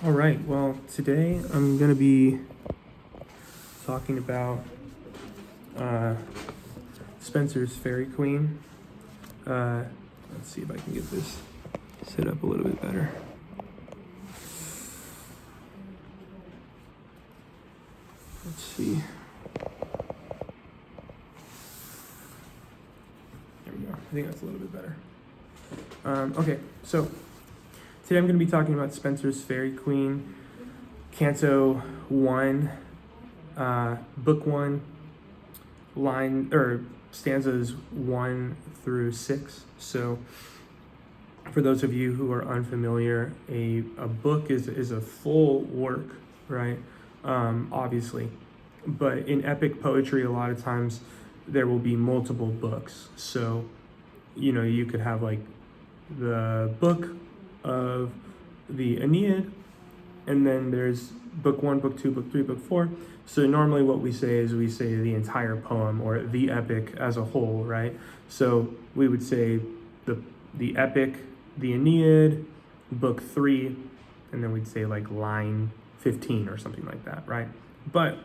All right, well, today I'm going to be talking about Spenser's Faerie Queene. Let's see if I can get this set up a little bit better. Let's see. There we go. I think that's a little bit better. Okay, so today I'm going to be talking about Spenser's Faerie Queene, Canto 1, Book 1, stanzas 1 through 6. So for those of you who are unfamiliar, a book is a full work, right? Obviously. But in epic poetry, a lot of times there will be multiple books. So, you could have like the book of the Aeneid, and then there's book 1, book 2, book 3, book 4. So normally what we say is we say the entire poem or the epic as a whole, right? So we would say the epic, the Aeneid, book 3, and then we'd say like line 15 or something like that, right? But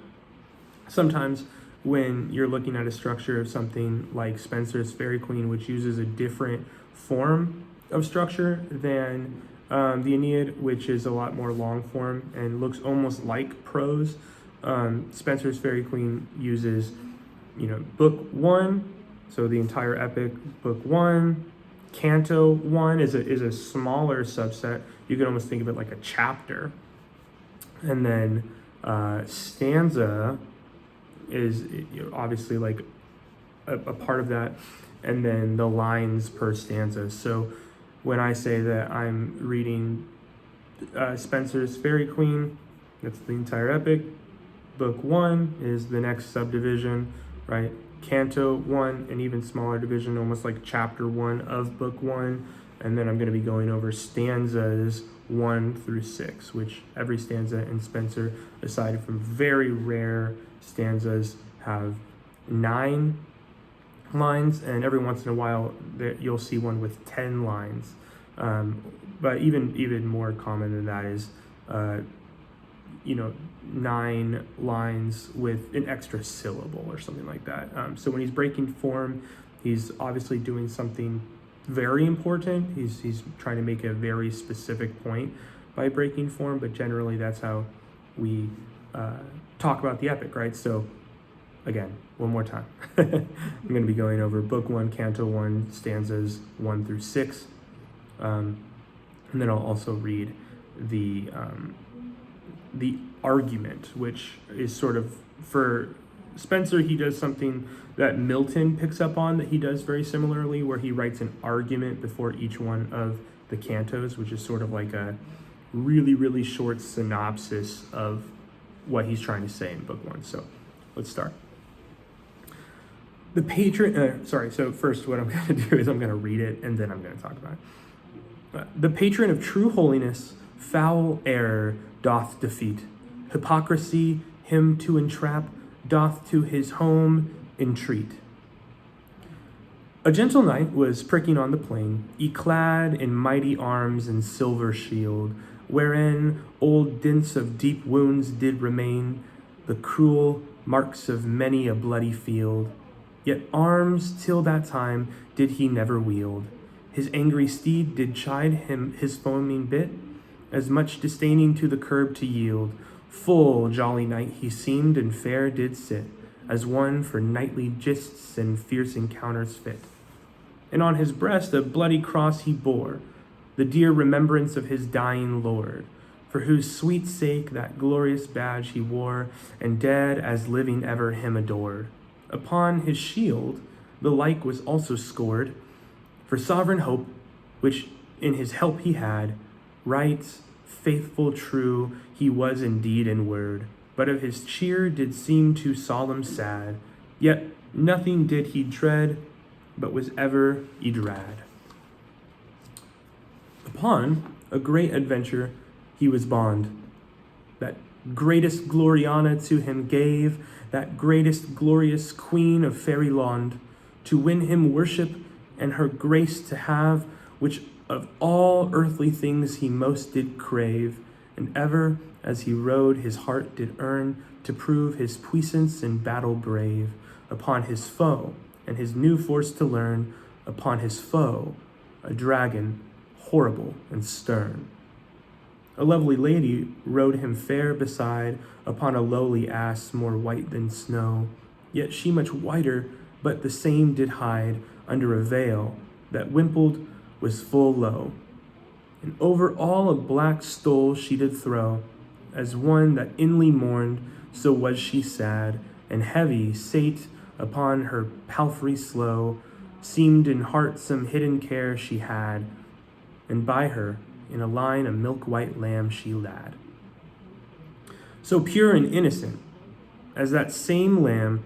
sometimes when you're looking at a structure of something like Spenser's Faerie Queene, which uses a different form of structure than the Aeneid, which is a lot more long form and looks almost like prose. Spenser's Faerie Queene uses, book 1, so the entire epic, book 1. Canto 1 is a smaller subset. You can almost think of it like a chapter. And then stanza is obviously like a part of that, and then the lines per stanza. So when I say that I'm reading Spenser's Faerie Queene, that's the entire epic. Book 1 is the next subdivision, right? Canto 1, an even smaller division, almost like chapter 1 of book 1. And then I'm going to be going over stanzas 1 through 6, which every stanza in Spenser, aside from very rare stanzas, have 9 lines, and every once in a while you'll see one with 10 lines. But even more common than that is 9 lines with an extra syllable or something like that. So when he's breaking form, he's obviously doing something very important. He's trying to make a very specific point by breaking form, but generally that's how we talk about the epic, right? So again, one more time. I'm going to be going over book 1, Canto 1, stanzas 1 through 6. And then I'll also read the argument, which is sort of, for Spenser, he does something that Milton picks up on that he does very similarly, where he writes an argument before each one of the cantos, which is sort of like a really, really short synopsis of what he's trying to say in book 1. So let's start. So first what I'm going to do is I'm going to read it, and then I'm going to talk about it. The patron of true holiness, foul error doth defeat. Hypocrisy him to entrap, doth to his home entreat. A gentle knight was pricking on the plain, y-clad in mighty arms and silver shield, wherein old dints of deep wounds did remain, the cruel marks of many a bloody field. Yet arms till that time did he never wield. His angry steed did chide him his foaming bit, as much disdaining to the curb to yield. Full jolly knight he seemed, and fair did sit, as one for knightly gists and fierce encounters fit. And on his breast a bloody cross he bore, the dear remembrance of his dying lord, for whose sweet sake that glorious badge he wore, and dead as living ever him adored. Upon his shield the like was also scored, for sovereign hope, which in his help he had, right, faithful, true, he was in deed and word, but of his cheer did seem too solemn sad, yet nothing did he dread, but was ever ydrad. Upon a great adventure he was bond, that greatest Gloriana to him gave, that greatest glorious Queen of fairy land, to win him worship and her grace to have, which of all earthly things he most did crave, And ever as he rode, his heart did earn to prove his puissance in battle brave upon his foe, and his new force to learn upon his foe, a dragon horrible and stern. A lovely lady rode him fair beside upon a lowly ass more white than snow, yet she much whiter, but the same did hide under a veil that wimpled was full low. And over all a black stole she did throw, as one that inly mourned, so was she sad, and heavy sate upon her palfrey slow, seemed in heart some hidden care she had, and by her in a line a milk-white lamb she lad. So pure and innocent as that same lamb,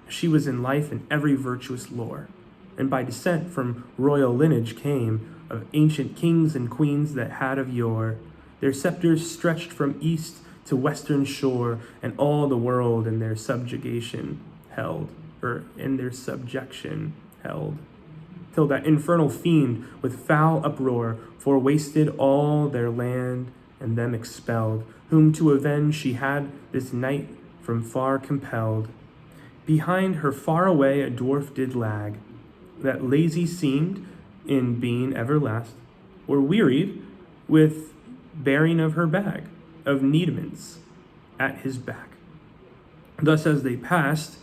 she was in life and every virtuous lore, and by descent from royal lineage came of ancient kings and queens that had of yore their scepters stretched from east to western shore, and all the world in their subjugation held, or in their subjection held, till that infernal fiend with foul uproar forwasted all their land and them expelled, whom to avenge she had this night from far compelled. Behind her far away a dwarf did lag, that lazy seemed in being everlast, or wearied with bearing of her bag of needments at his back. Thus as they passed,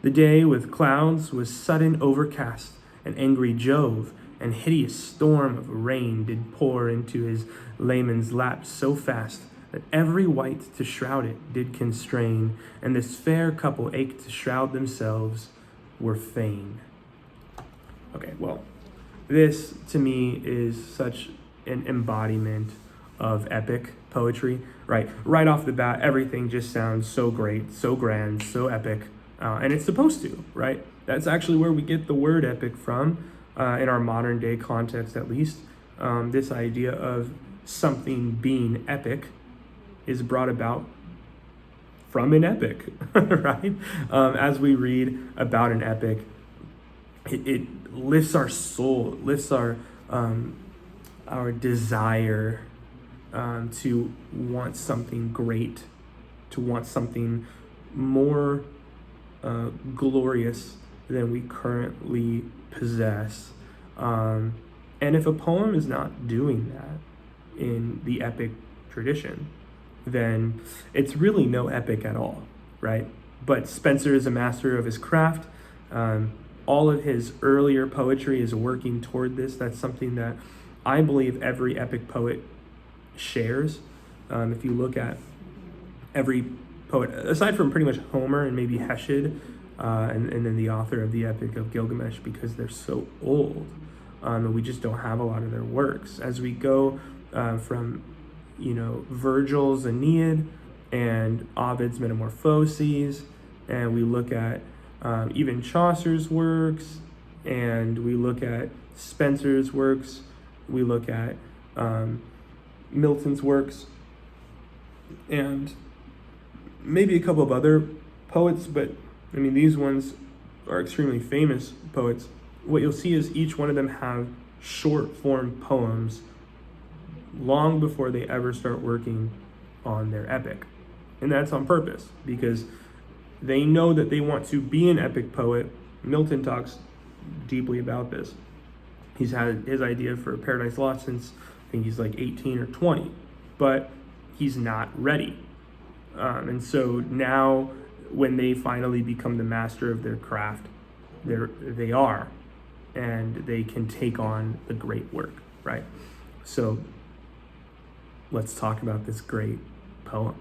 the day with clouds was sudden overcast, and angry Jove and hideous storm of rain did pour into his layman's lap so fast that every wight to shroud it did constrain, and this fair couple ached to shroud themselves were fain. Okay, well, this to me is such an embodiment of epic poetry, right? Right off the bat, everything just sounds so great, so grand, so epic, and it's supposed to, right? That's actually where we get the word epic from, in our modern day context at least. This idea of something being epic is brought about from an epic, right? As we read about an epic, it lifts our soul, it lifts our desire to want something great, to want something more glorious than we currently possess. And if a poem is not doing that in the epic tradition, then it's really no epic at all, right? But Spenser is a master of his craft. All of his earlier poetry is working toward this. That's something that I believe every epic poet shares. If you look at every poet, aside from pretty much Homer and maybe Hesiod, and then the author of the Epic of Gilgamesh, because they're so old, and we just don't have a lot of their works. As we go from, Virgil's Aeneid and Ovid's Metamorphoses, and we look at even Chaucer's works, and we look at Spenser's works, we look at Milton's works, and maybe a couple of other poets, but I mean, these ones are extremely famous poets. What you'll see is each one of them have short form poems long before they ever start working on their epic. And that's on purpose, because they know that they want to be an epic poet. Milton talks deeply about this. He's had his idea for Paradise Lost since I think he's like 18 or 20, but he's not ready. And so now when they finally become the master of their craft, they are, and they can take on the great work, right? So let's talk about this great poem.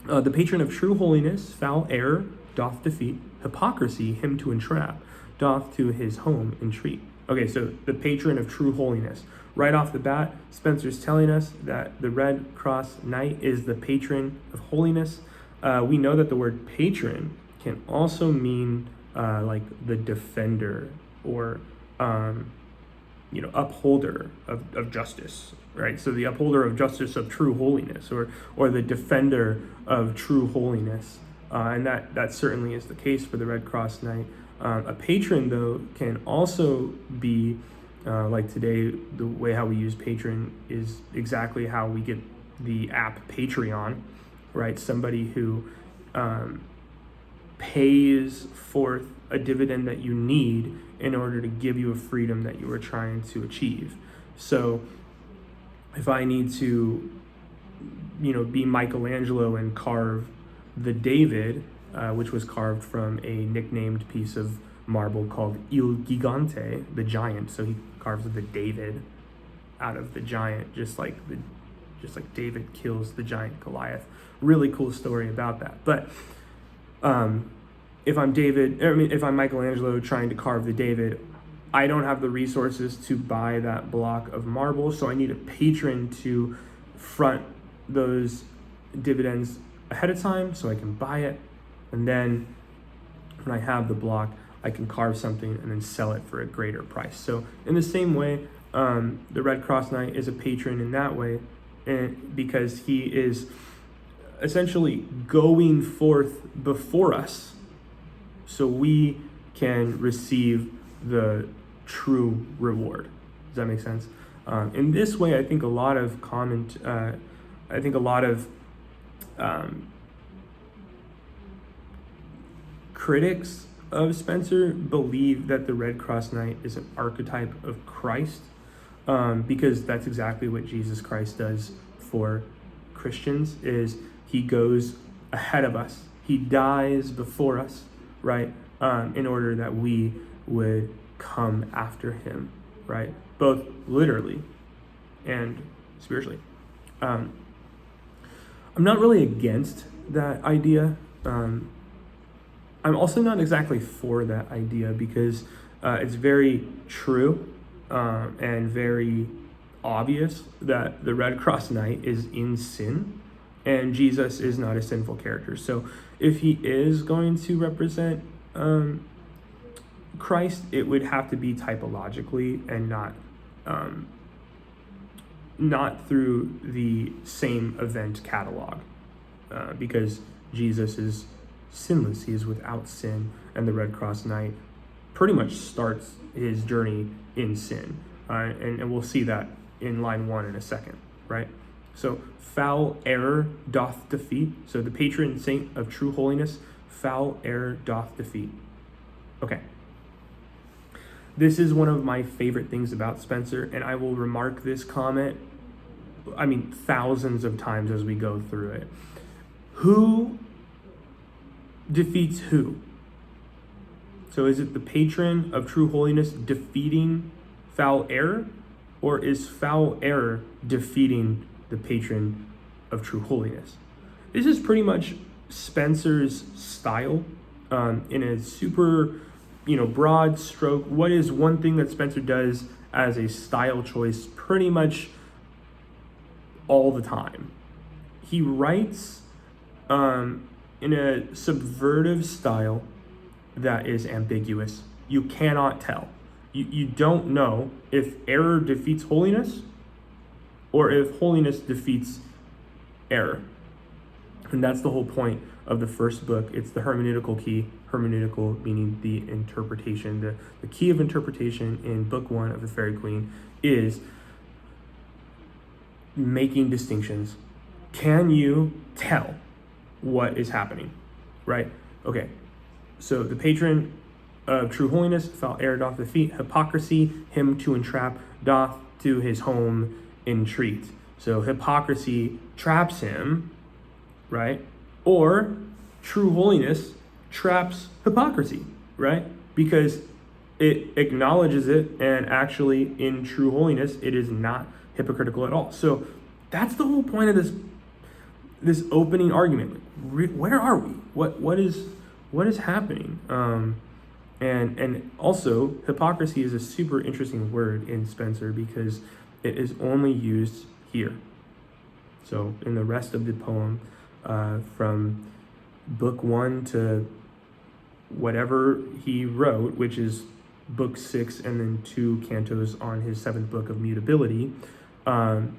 The patron of true holiness, foul error doth defeat, hypocrisy him to entrap, doth to his home entreat. Okay, so the patron of true holiness. Right off the bat, Spenser's telling us that the Red Cross Knight is the patron of holiness. We know that the word patron can also mean like the defender or upholder of justice, right? So the upholder of justice of true holiness, or the defender of true holiness, and that certainly is the case for the Red Cross Knight. A patron, though, can also be like today. The way how we use patron is exactly how we get the app Patreon, right? Somebody who pays forth a dividend that you need in order to give you a freedom that you are trying to achieve. So if I need to, be Michelangelo and carve the David, which was carved from a nicknamed piece of marble called Il Gigante, the giant. So he carves the David out of the giant, just like David kills the giant Goliath. Really cool story about that. But if I'm Michelangelo trying to carve the David, I don't have the resources to buy that block of marble, so I need a patron to front those dividends ahead of time so I can buy it, and then when I have the block, I can carve something and then sell it for a greater price. So in the same way, the Red Cross Knight is a patron in that way, and because he is essentially going forth before us so we can receive the true reward. Does that make sense? In this way, I think a lot of critics of Spencer believe that the Red Cross Knight is an archetype of Christ, because that's exactly what Jesus Christ does for Christians. Is he goes ahead of us, he dies before us, right? In order that we would come after him, right? Both literally and spiritually. I'm not really against that idea. I'm also not exactly for that idea because it's very true and very obvious that the Red Cross Knight is in sin and Jesus is not a sinful character. So if he is going to represent Christ, it would have to be typologically and not through the same event catalog, because Jesus is sinless, he is without sin, and the Red Cross Knight pretty much starts his journey in sin, and we'll see that in line 1 in a second, right? So foul error doth defeat. So the patron saint of true holiness, foul error doth defeat. Okay. This is one of my favorite things about Spencer, and I will remark this comment, thousands of times as we go through it. Who defeats who? So is it the patron of true holiness defeating foul error, or is foul error defeating the patron of true holiness? This is pretty much Spencer's style, in a super, broad stroke. What is one thing that Spencer does as a style choice pretty much all the time? He writes in a subvertive style that is ambiguous. You cannot tell. You don't know if error defeats holiness or if holiness defeats error. And that's the whole point of the first book. It's the hermeneutical key. Hermeneutical meaning the interpretation. The key of interpretation in book 1 of the Faerie Queene is making distinctions. Can you tell what is happening, right? Okay, so the patron of true holiness, foul error doth defeat, hypocrisy, him to entrap, doth to his home entreat. So hypocrisy traps him, right? Or true holiness traps hypocrisy, right? Because it acknowledges it, and actually in true holiness, it is not hypocritical at all. So that's the whole point of this opening argument. Where are we? What is happening? And also, hypocrisy is a super interesting word in Spencer because it is only used here. So in the rest of the poem, from book 1 to whatever he wrote, which is book 6 and then 2 cantos on his 7th book of mutability, and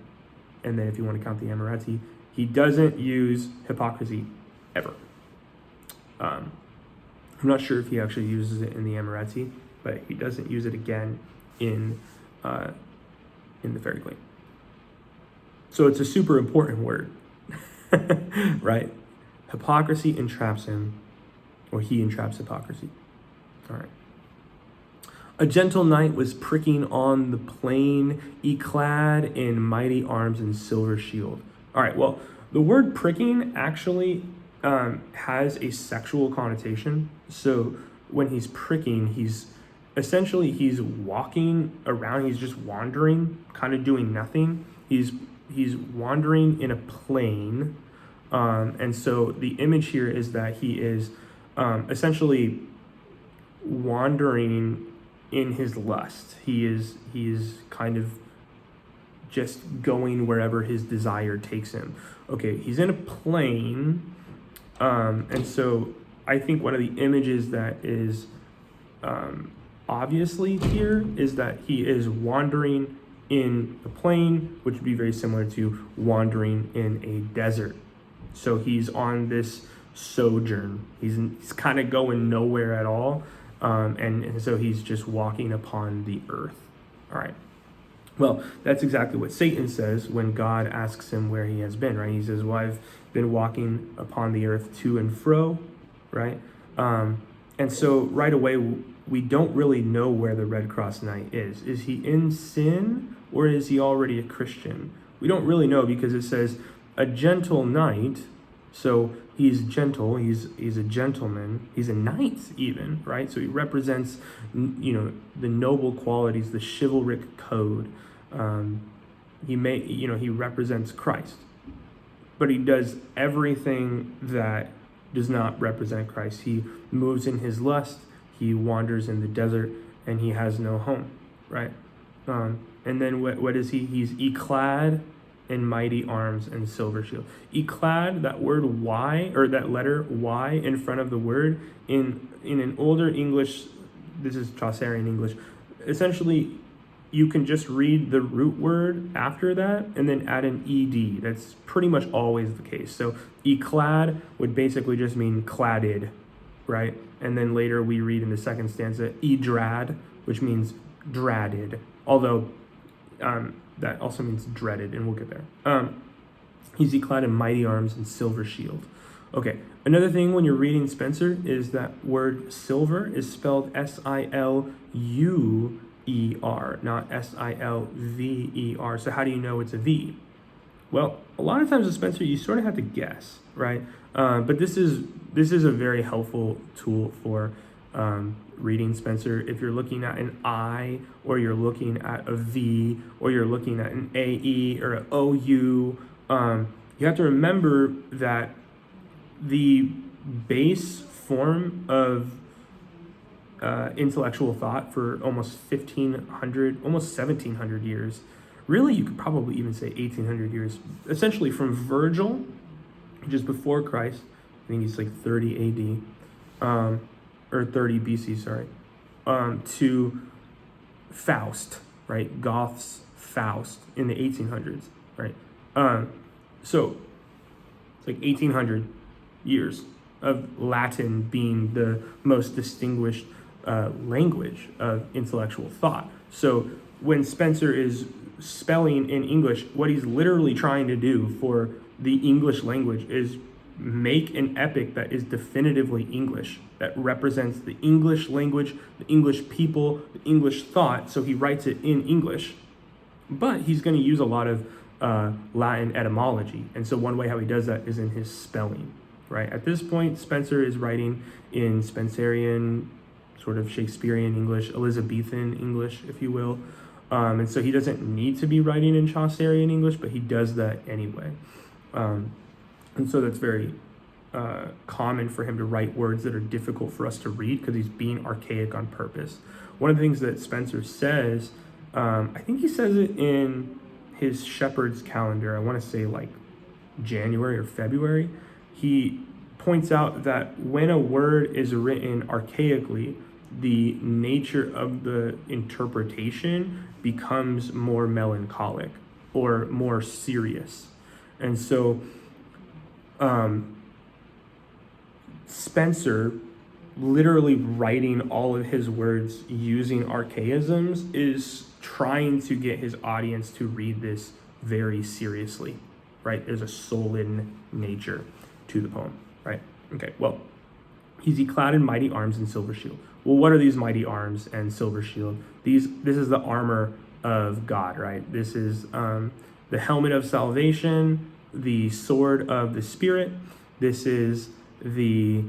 then if you want to count the Amorati, he doesn't use hypocrisy ever. I'm not sure if he actually uses it in the Amorati, but he doesn't use it again in the Faerie Queene. So it's a super important word, right? Hypocrisy entraps him, or he entraps hypocrisy. All right. A gentle knight was pricking on the plain, clad in mighty arms and silver shield. All right, well, the word pricking actually has a sexual connotation. So when he's pricking, he's walking around, he's just wandering, kind of doing nothing. He's wandering in a plain. And so the image here is that he is essentially wandering in his lust. He is kind of just going wherever his desire takes him. Okay, he's in a plain, and so I think one of the images that is obviously here is that he is wandering in a plain, which would be very similar to wandering in a desert. So he's on this sojourn. He's kind of going nowhere at all. And so he's just walking upon the earth. All right. Well, that's exactly what Satan says when God asks him where he has been, right? He says, well, I've been walking upon the earth to and fro, right? And so right away, we don't really know where the Red Cross Knight is. Is he in sin, or is he already a Christian? We don't really know, because it says a gentle knight. So he's gentle, he's a gentleman, he's a knight even, right? So he represents, the noble qualities, the chivalric code. He represents Christ, but he does everything that does not represent Christ. He moves in his lust, he wanders in the desert, and he has no home, right? And then what is he? He's clad in mighty arms and silver shield. Clad, that word Y, or that letter Y in front of the word, in an older English, this is Chaucerian English, essentially you can just read the root word after that and then add an ed. That's pretty much always the case. So clad would basically just mean cladded, right? And then later we read in the second stanza drad, which means dreaded, although that also means dreaded, and we'll get there. He's clad in mighty arms and silver shield. Okay, another thing when you're reading Spenser is that word silver is spelled Siluer, not Silver. So how do you know it's a V? Well, a lot of times with Spenser, you sort of have to guess, right? But this is a very helpful tool for reading Spenser. If you're looking at an I, or you're looking at a V, or you're looking at an AE or an OU, you have to remember that the base form of intellectual thought for almost 1,500, almost 1,700 years, really you could probably even say 1,800 years, essentially from Virgil, which is before Christ, I think he's like 30 AD, or 30 BC, sorry, to Faust, right? Goth's Faust in the 1800s, right? So it's like 1,800 years of Latin being the most distinguished language of intellectual thought. So when Spenser is spelling in English, what he's literally trying to do for the English language is make an epic that is definitively English, that represents the English language, the English people, the English thought. So he writes it in English, but he's going to use a lot of Latin etymology. And so one way how he does that is in his spelling, right? At this point, Spenser is writing in Spenserian, sort of Shakespearean English, Elizabethan English, if you will. And so he doesn't need to be writing in Chaucerian English, but he does that anyway. And so that's very common for him to write words that are difficult for us to read, because he's being archaic on purpose. One of the things that Spenser says, I think he says it in his Shepherd's Calendar, I want to say like January or February, he points out that when a word is written archaically, the nature of the interpretation becomes more melancholic or more serious. And so Spenser, literally writing all of his words using archaisms, is trying to get his audience to read this very seriously, right? There's a sullen nature to the poem, right? Okay, well, he's clad in mighty arms and silver shield. Well, what are these mighty arms and silver shield? This is the armor of God, right? This is the helmet of salvation, the sword of the Spirit. This is the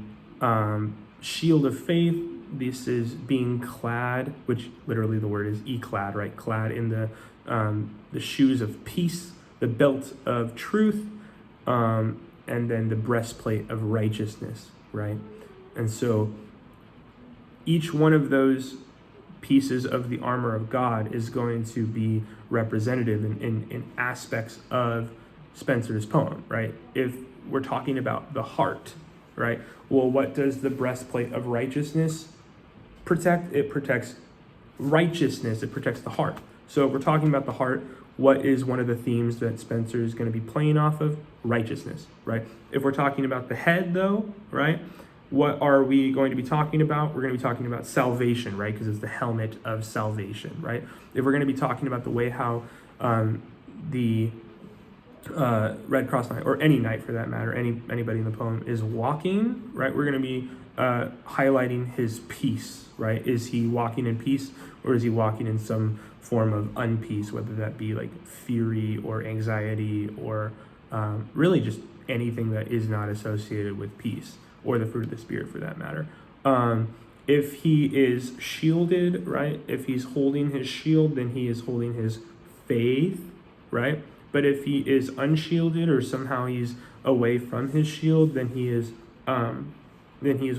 shield of faith. This is being clad, which literally the word is clad, right? Clad in the shoes of peace, the belt of truth, and then the breastplate of righteousness, right? And so each one of those pieces of the armor of God is going to be representative in aspects of Spenser's poem, right? If we're talking about the heart, right? Well, what does the breastplate of righteousness protect? It protects righteousness. It protects the heart. So if we're talking about the heart, what is one of the themes that Spenser is going to be playing off of? Righteousness, right? If we're talking about the head, though, right? What are we going to be talking about? We're going to be talking about salvation, right? Because it's the helmet of salvation, right? If we're going to be talking about the way how the Red Cross Knight, or any knight for that matter, anybody in the poem is walking, right? We're going to be highlighting his peace, right? Is he walking in peace, or is he walking in some form of unpeace, whether that be like Faerie or anxiety, or really just anything that is not associated with peace, or the fruit of the Spirit for that matter. If he is shielded, right? If he's holding his shield, then he is holding his faith, right? But if he is unshielded, or somehow he's away from his shield, then he is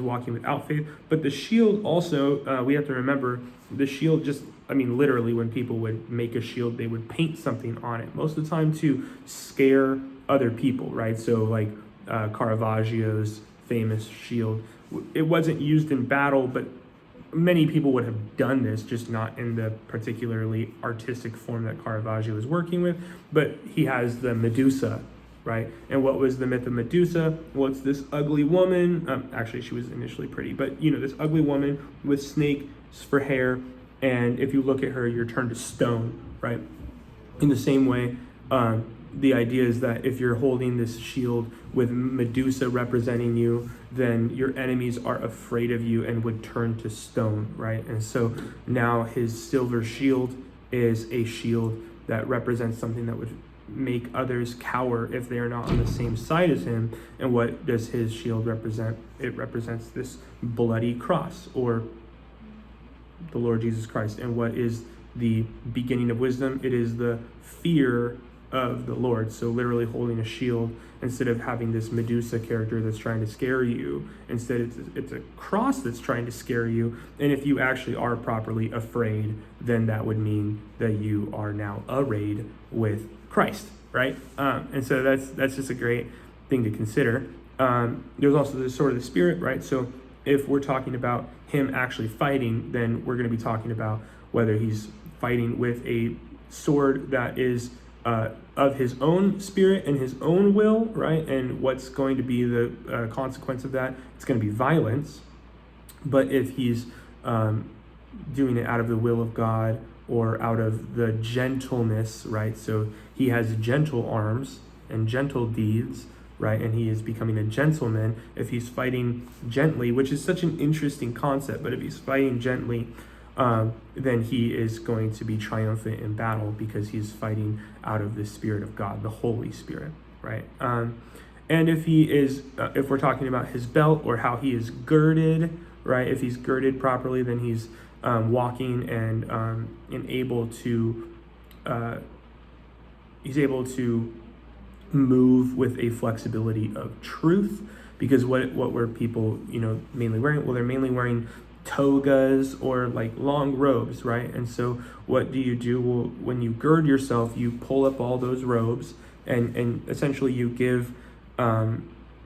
walking without faith. But the shield also, we have to remember, the shield just, literally when people would make a shield, they would paint something on it, most of the time to scare other people, right? So like Caravaggio's famous shield, it wasn't used in battle, but many people would have done this, just not in the particularly artistic form that Caravaggio was working with. But he has the Medusa, right? And what was the myth of Medusa? Well, it's this ugly woman. Actually, she was initially pretty, but this ugly woman with snakes for hair. And if you look at her, you're turned to stone, right? In the same way, the idea is that if you're holding this shield with Medusa representing you, then your enemies are afraid of you and would turn to stone, right? And so now his silver shield is a shield that represents something that would make others cower if they are not on the same side as him. And what does his shield represent? It represents this bloody cross, or the Lord Jesus Christ. And what is the beginning of wisdom? It is the fear of the Lord. So literally holding a shield, instead of having this Medusa character that's trying to scare you, instead it's a cross that's trying to scare you. And if you actually are properly afraid, then that would mean that you are now arrayed with Christ, right? And so that's just a great thing to consider. There's also the sword of the Spirit, right? So if we're talking about him actually fighting, then we're going to be talking about whether he's fighting with a sword that is of his own spirit and his own will, right? And what's going to be the consequence of that? It's going to be violence. But if he's doing it out of the will of God, or out of the gentleness, right? So he has gentle arms and gentle deeds, right? And he is becoming a gentleman. If he's fighting gently, which is such an interesting concept, but if he's fighting gently, then he is going to be triumphant in battle, because he's fighting out of the Spirit of God, the Holy Spirit, right? And if he is, if we're talking about his belt, or how he is girded, right? If he's girded properly, then he's walking and able to, he's able to move with a flexibility of truth. Because what were people, mainly wearing? Well, they're mainly wearing togas or like long robes, right? And so what do? Well, when you gird yourself, you pull up all those robes, and essentially you give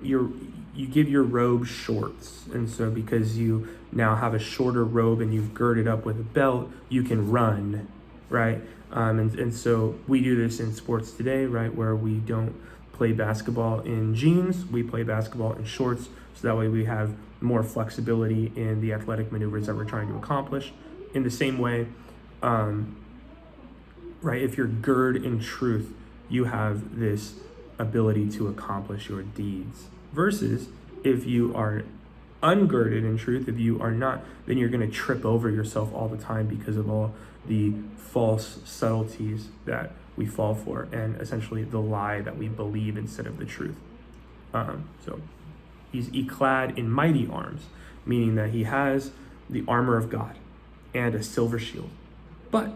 your robe shorts. And so because you now have a shorter robe and you've girded up with a belt, you can run, right? And so we do this in sports today, right? Where we don't play basketball in jeans, we play basketball in shorts. So that way we have more flexibility in the athletic maneuvers that we're trying to accomplish. In the same way, right, if you're girded in truth, you have this ability to accomplish your deeds. Versus if you are ungirded in truth, if you are not, then you're going to trip over yourself all the time because of all the false subtleties that we fall for, and essentially the lie that we believe instead of the truth. So he's clad in mighty arms, meaning that he has the armor of God and a silver shield, but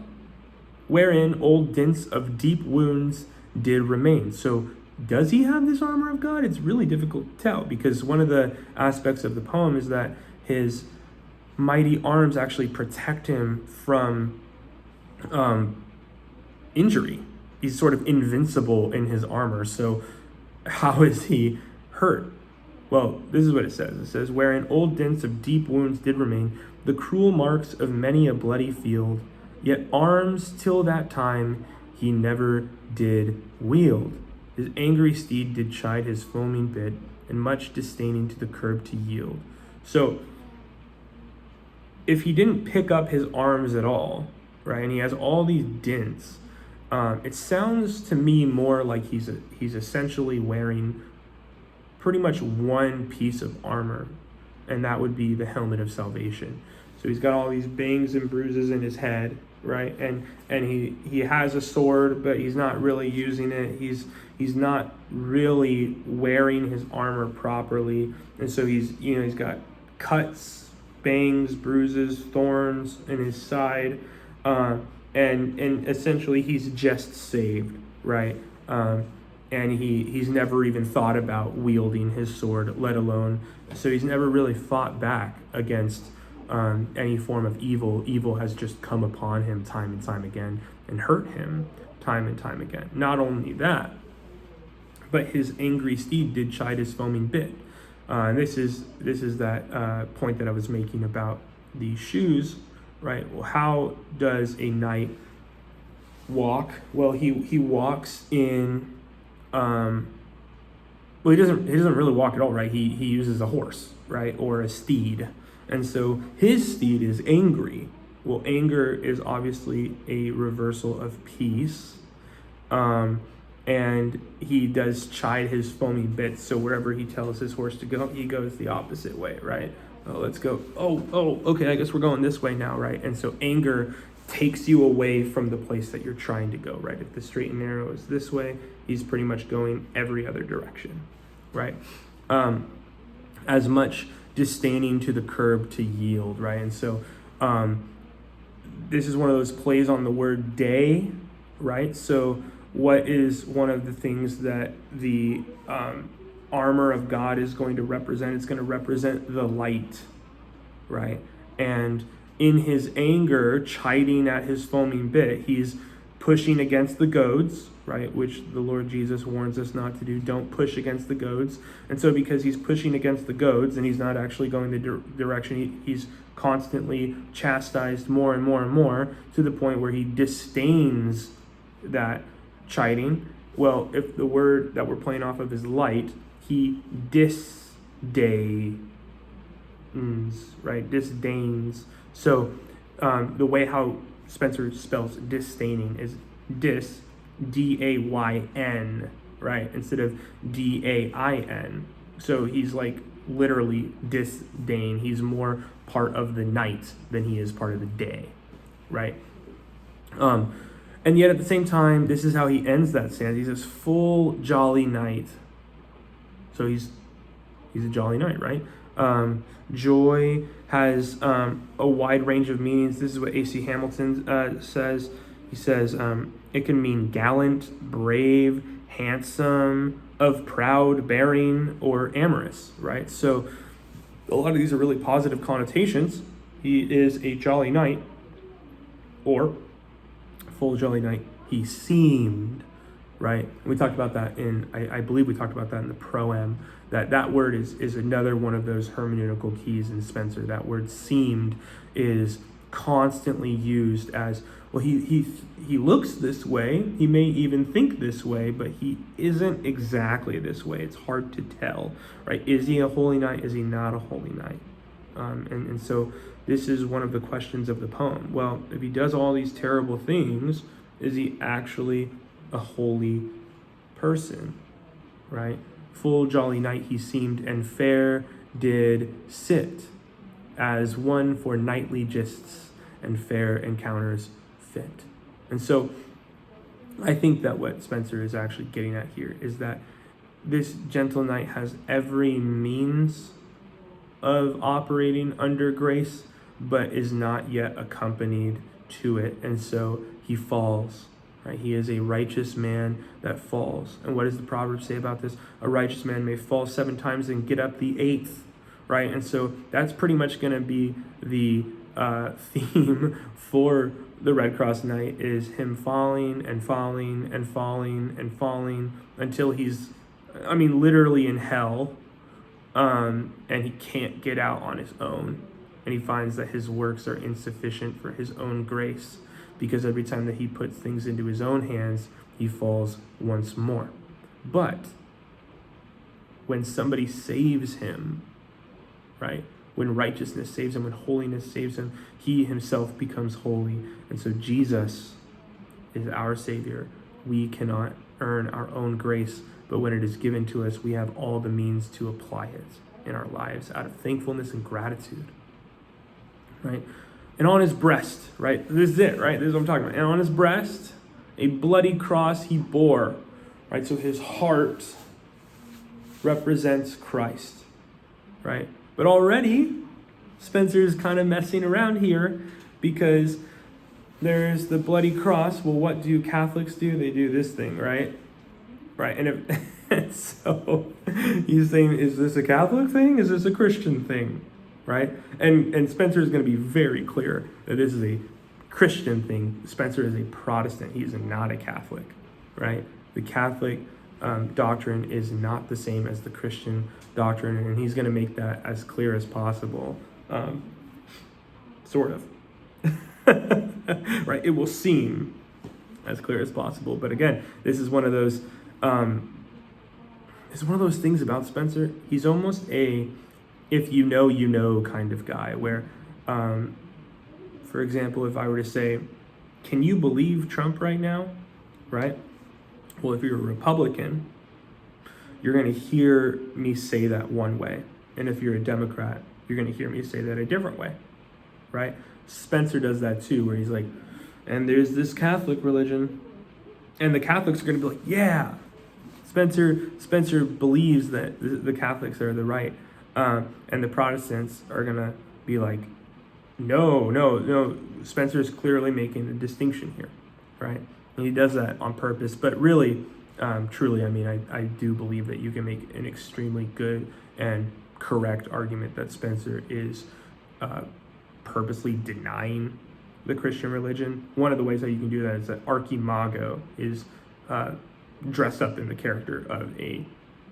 wherein old dints of deep wounds did remain. So does he have this armor of God? It's really difficult to tell, because one of the aspects of the poem is that his mighty arms actually protect him from injury. He's sort of invincible in his armor. So how is he hurt? Well, this is what it says. It says, wherein old dints of deep wounds did remain, the cruel marks of many a bloody field, yet arms till that time he never did wield. His angry steed did chide his foaming bit, and much disdaining to the curb to yield. So if he didn't pick up his arms at all, right, and he has all these dints, it sounds to me more like he's essentially wearing pretty much one piece of armor, and that would be the helmet of salvation. So he's got all these bangs and bruises in his head, right? And he has a sword, but he's not really using it. He's not really wearing his armor properly, and so he's got cuts, bangs, bruises, thorns in his side, and essentially he's just saved, right? And he's never even thought about wielding his sword, let alone, so he's never really fought back against any form of evil. Evil has just come upon him time and time again and hurt him time and time again. Not only that, but his angry steed did chide his foaming bit. And this is that point that I was making about the shoes, right? Well, how does a knight walk? Well, he walks in. Well, he doesn't really walk at all, right? He uses a horse, right, or a steed, and so his steed is angry. Well, anger is obviously a reversal of peace, and he does chide his foaming bits. So wherever he tells his horse to go, he goes the opposite way, right? Oh, let's go. Oh, okay, I guess we're going this way now, right? And so anger takes you away from the place that you're trying to go, right? If the straight and narrow is this way, he's pretty much going every other direction, right? As much disdaining to the curb to yield, right? And so this is one of those plays on the word day, right? So what is one of the things that the armor of God is going to represent? It's going to represent the light, right? And in his anger, chiding at his foaming bit, he's pushing against the goads, right? Which the Lord Jesus warns us not to do. Don't push against the goads. And so because he's pushing against the goads and he's not actually going the direction, he's constantly chastised more and more and more, to the point where he disdains that chiding. Well, if the word that we're playing off of is light, he disdains, right? Disdains. So the way how Spencer spells disdaining is D-A-Y-N, right? Instead of D-A-I-N. So he's like literally disdain. He's more part of the night than he is part of the day, right? And yet at the same time, this is how he ends that stanza. He says, full jolly night. So he's a jolly knight, right? Joy has a wide range of meanings. This is what A.C. Hamilton says. He says it can mean gallant, brave, handsome, of proud bearing, or amorous, right? So a lot of these are really positive connotations. He is a jolly knight, or full jolly knight. He seemed, right? We talked about that I believe we talked about that in the Proem. That word is another one of those hermeneutical keys in Spencer. That word seemed is constantly used as, well, he looks this way, he may even think this way, but he isn't exactly this way. It's hard to tell, right? Is he a holy knight? Is he not a holy knight? And so this is one of the questions of the poem. Well, if he does all these terrible things, is he actually a holy person, right? Full jolly knight he seemed, and fair did sit, as one for knightly gists and fair encounters fit. And so I think that what Spenser is actually getting at here is that this gentle knight has every means of operating under grace, but is not yet accompanied to it. And so he falls, right? He is a righteous man that falls. And what does the proverb say about this? A righteous man may fall 7 times and get up the 8th, right? And so that's pretty much going to be the theme for the Red Cross Knight, is him falling and falling and falling and falling until he's, literally in hell, and he can't get out on his own. And he finds that his works are insufficient for his own grace, because every time that he puts things into his own hands, he falls once more. But when somebody saves him, right? When righteousness saves him, when holiness saves him, he himself becomes holy. And so Jesus is our Savior. We cannot earn our own grace, but when it is given to us, we have all the means to apply it in our lives out of thankfulness and gratitude, right? And on his breast, right? This is it, right? This is what I'm talking about. And on his breast, a bloody cross he bore, right? So his heart represents Christ, right? But already, Spenser is kind of messing around here, because there's the bloody cross. Well, what do Catholics do? They do this thing, right? Right, and so he's saying, is this a Catholic thing? Is this a Christian thing? Right? And Spenser is going to be very clear that this is a Christian thing. Spenser is a Protestant. He's not a Catholic, right? The Catholic doctrine is not the same as the Christian doctrine, and he's going to make that as clear as possible, sort of. Right? It will seem as clear as possible, but again, this is one of those things about Spenser. He's almost a if you know, you know kind of guy, where, for example, if I were to say, can you believe Trump right now? Right? Well, if you're a Republican, you're going to hear me say that one way. And if you're a Democrat, you're going to hear me say that a different way. Right? Spenser does that too, where he's like, and there's this Catholic religion, and the Catholics are going to be like, yeah. Spenser believes that the Catholics are the right, and the Protestants are going to be like, no. Spenser is clearly making a distinction here, right? And he does that on purpose. But really, truly, I do believe that you can make an extremely good and correct argument that Spenser is purposely denying the Christian religion. One of the ways that you can do that is that Archimago is dressed up in the character of a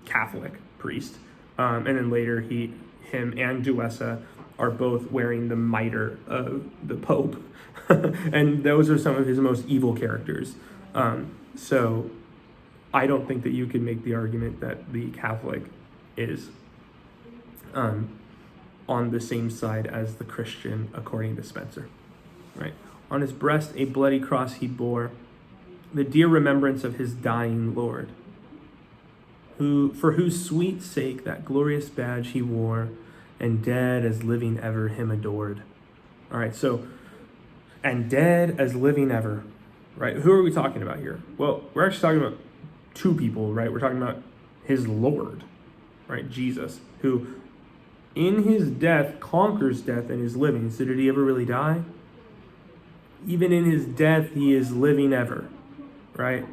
Catholic priest. And then later him and Duessa are both wearing the mitre of the Pope. And those are some of his most evil characters. So I don't think that you can make the argument that the Catholic is on the same side as the Christian, according to Spenser. Right? On his breast a bloody cross he bore, the dear remembrance of his dying Lord, for whose sweet sake that glorious badge he wore, and dead as living ever him adored. All right, so, and dead as living ever, right? Who are we talking about here? Well, we're actually talking about two people, right? We're talking about his Lord, right? Jesus, who in his death conquers death and is living. So did he ever really die? Even in his death, he is living ever, right?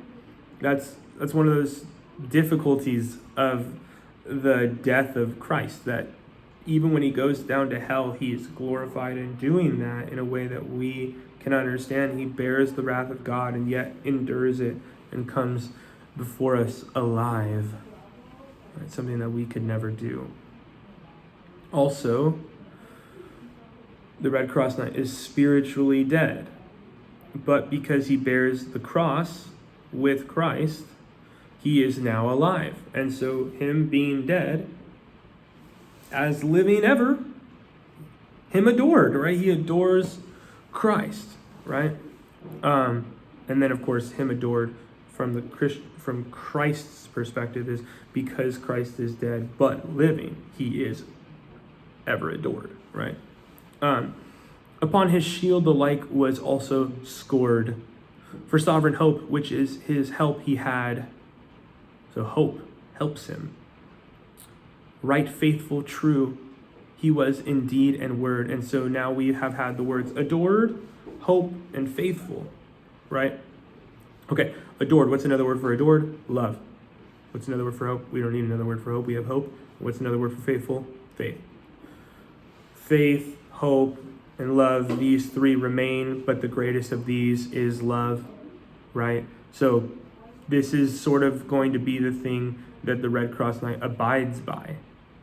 That's one of those difficulties of the death of Christ, that even when he goes down to hell, he is glorified in doing that in a way that we can understand. He bears the wrath of God and yet endures it and comes before us alive. Right? Something that we could never do. Also, the Red Cross Knight is spiritually dead, but because he bears the cross with Christ, he is now alive. And so him being dead, as living ever, him adored, right? He adores Christ, right? And then, of course, him adored from Christ's perspective is because Christ is dead but living, he is ever adored, right? Upon his shield the like was also scored. For sovereign hope, which is his help he had. So hope helps him. Right, faithful, true, he was in deed and word. And so now we have had the words adored, hope, and faithful, right? Okay, adored. What's another word for adored? Love. What's another word for hope? We don't need another word for hope. We have hope. What's another word for faithful? Faith. Faith, hope, and love, these three remain, but the greatest of these is love, right? So this is sort of going to be the thing that the Red Cross Knight abides by,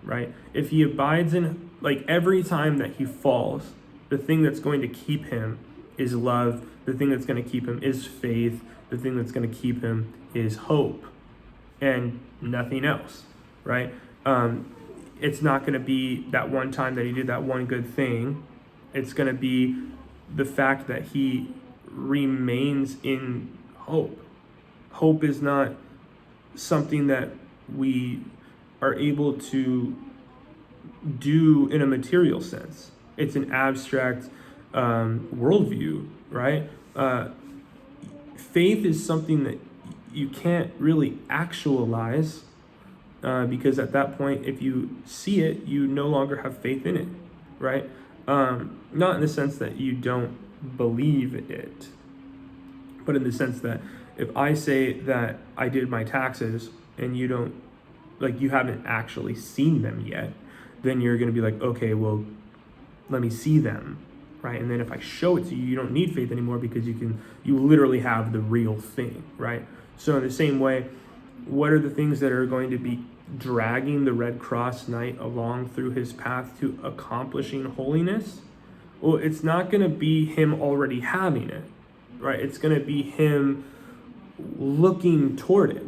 right? If he abides in, like every time that he falls, the thing that's going to keep him is love. The thing that's going to keep him is faith. The thing that's going to keep him is hope and nothing else, right? It's not going to be that one time that he did that one good thing. It's going to be the fact that he remains in hope. Hope is not something that we are able to do in a material sense. It's an abstract worldview, right? Faith is something that you can't really actualize because at that point, if you see it, you no longer have faith in it, right? Not in the sense that you don't believe it, but in the sense that if I say that I did my taxes and you don't, like you haven't actually seen them yet, then you're going to be like, okay, well, let me see them, right? And then if I show it to you, you don't need faith anymore because you literally have the real thing, right? So in the same way, what are the things that are going to be dragging the Red Cross Knight along through his path to accomplishing holiness? Well, it's not going to be him already having it, right? It's going to be him looking toward it.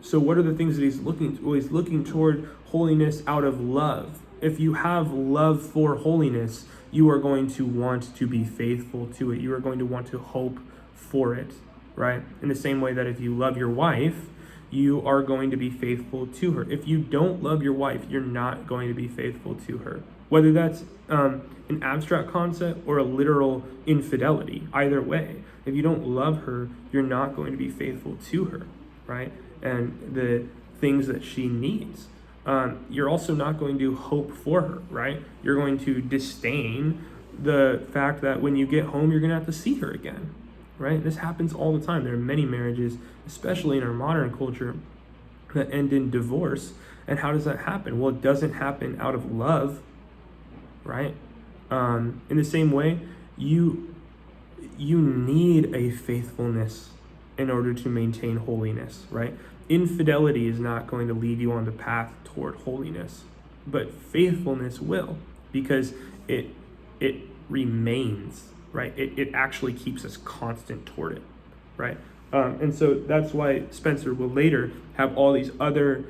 So what are the things that he's looking to? Well, he's looking toward holiness out of love. If you have love for holiness, you are going to want to be faithful to it. You are going to want to hope for it, right? In the same way that if you love your wife, you are going to be faithful to her. If you don't love your wife, you're not going to be faithful to her. Whether that's an abstract concept or a literal infidelity, either way, if you don't love her, you're not going to be faithful to her, right? And the things that she needs. You're also not going to hope for her, right? You're going to disdain the fact that when you get home, you're going to have to see her again, right? This happens all the time. There are many marriages, especially in our modern culture, that end in divorce. And how does that happen? Well, it doesn't happen out of love, right? In the same way, you need a faithfulness in order to maintain holiness, right? Infidelity is not going to lead you on the path toward holiness, but faithfulness will, because it remains, right? It actually keeps us constant toward it, right? And so that's why Spencer will later have all these other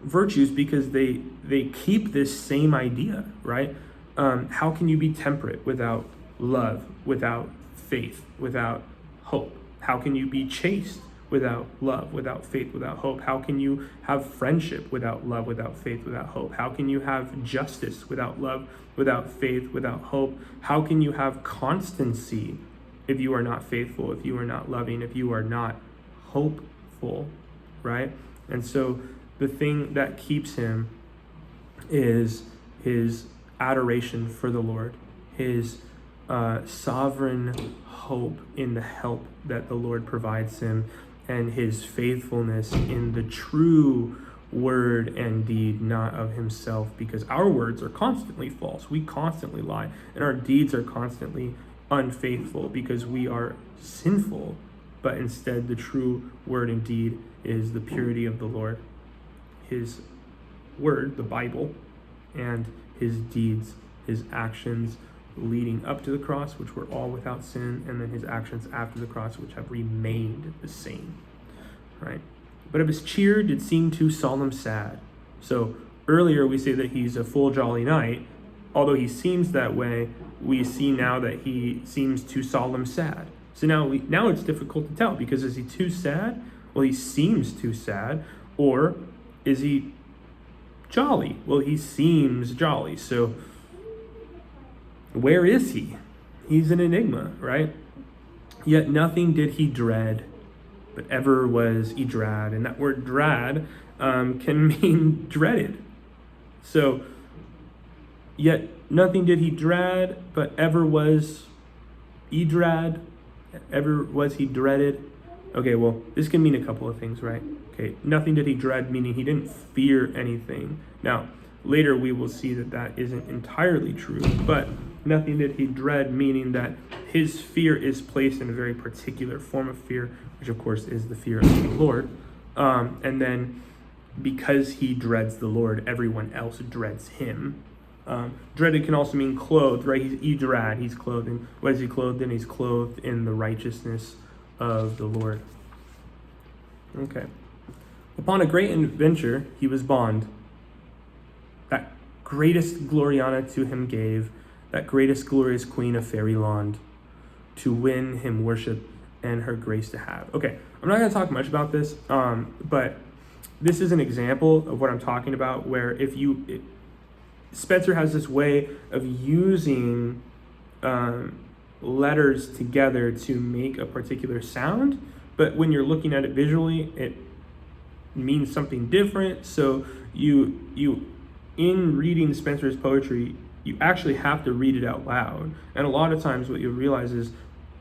virtues, because they keep this same idea, right? How can you be temperate without love, without faith, without hope? How can you be chaste without love, without faith, without hope? How can you have friendship without love, without faith, without hope? How can you have justice without love, without faith, without hope? How can you have constancy if you are not faithful, if you are not loving, if you are not hopeful, right? And so the thing that keeps him is his adoration for the Lord, his sovereign hope in the help that the Lord provides him, and his faithfulness in the true word and deed, not of himself, because our words are constantly false. We constantly lie, and our deeds are constantly unfaithful because we are sinful. But instead, the true word and deed is the purity of the Lord, his word, the Bible, and his deeds, his actions leading up to the cross, which were all without sin, and then his actions after the cross, which have remained the same, right? But of his cheer did seem too solemn sad. So earlier we say that he's a full jolly knight. Although he seems that way, we see now that he seems too solemn sad. So now it's difficult to tell, because is he too sad? Well, he seems too sad. Or is he jolly? Well, he seems jolly. So where is he? He's an enigma, right? Yet nothing did he dread, but ever was he drad. And that word drad can mean dreaded. So, yet nothing did he dread, but ever was he drad, ever was he dreaded. Okay, well, this can mean a couple of things, right? Okay, nothing did he dread, meaning he didn't fear anything. Now, later we will see that that isn't entirely true, but nothing did he dread, meaning that his fear is placed in a very particular form of fear, which of course is the fear of the Lord. And then because he dreads the Lord, everyone else dreads him. Dreaded can also mean clothed, right? He's idrad, he's clothed in. What is he clothed in? He's clothed in the righteousness of the Lord. Okay. Upon a great adventure, he was bond. That greatest gloriana to him gave, that greatest glorious queen of Faerie land, to win him worship and her grace to have. Okay, I'm not going to talk much about this, but this is an example of what I'm talking about, where Spenser has this way of using letters together to make a particular sound, but when you're looking at it visually, it means something different. So you in reading Spenser's poetry, you actually have to read it out loud. And a lot of times what you'll realize is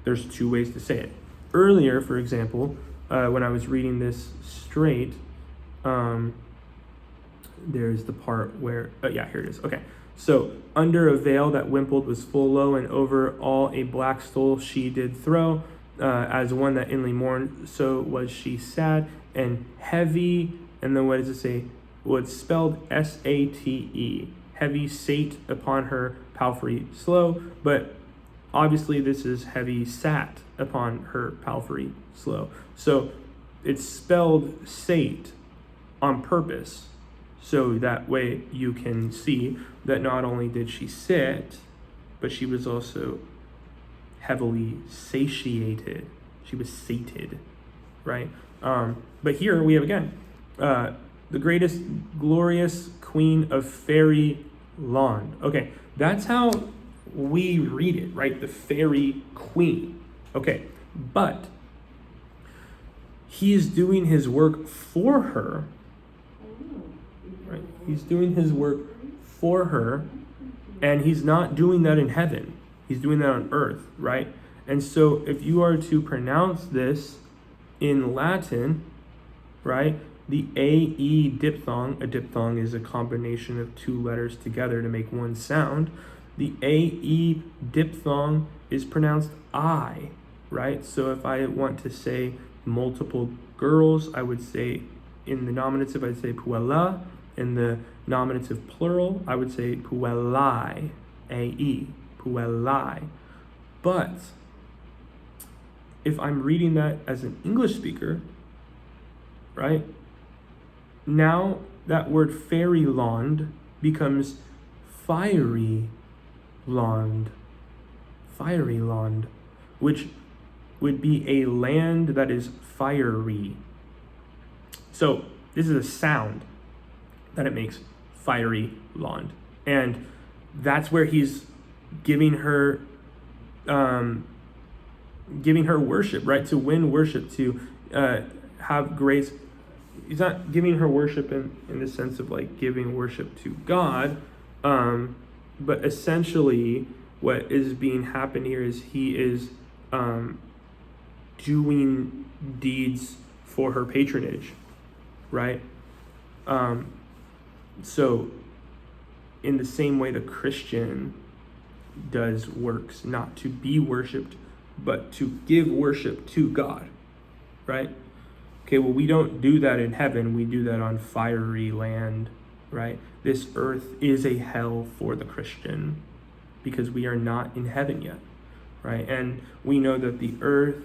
there's two ways to say it. Earlier, for example, when I was reading this straight, there's the part where, here it is. Okay. So, under a veil that wimpled was full low, and over all a black stole she did throw, as one that inly mourned, so was she sad and heavy. And then what does it say? Well, it's spelled S-A-T-E. Heavy sate upon her palfrey slow, but obviously this is heavy sat upon her palfrey slow. So it's spelled sate on purpose, so that way you can see that not only did she sit, but she was also heavily satiated. She was sated, right? But here we have again, the greatest glorious queen of Faerie land. Okay, that's how we read it, right? The Faerie queen. Okay, but he is doing his work for her, right? He's doing his work for her, and he's not doing that in heaven. He's doing that on earth, right? And so if you are to pronounce this in Latin, right, the A-E diphthong, a diphthong is a combination of two letters together to make one sound. The A-E diphthong is pronounced I, right? So if I want to say multiple girls, I would say, in the nominative, I'd say puella. In the nominative plural, I would say puellae, A-E, puellae. But if I'm reading that as an English speaker, right, now that word Faerie land becomes fiery land, which would be a land that is fiery. So this is a sound that it makes, fiery land, and that's where he's giving her worship, right? To win worship, to have grace. He's not giving her worship in the sense of like giving worship to God, but essentially what is being happened here is he is doing deeds for her patronage, right? So in the same way the Christian does works not to be worshipped, but to give worship to God, right? Okay, well, we don't do that in heaven. We do that on fiery land, right? This earth is a hell for the Christian because we are not in heaven yet, right? And we know that the earth,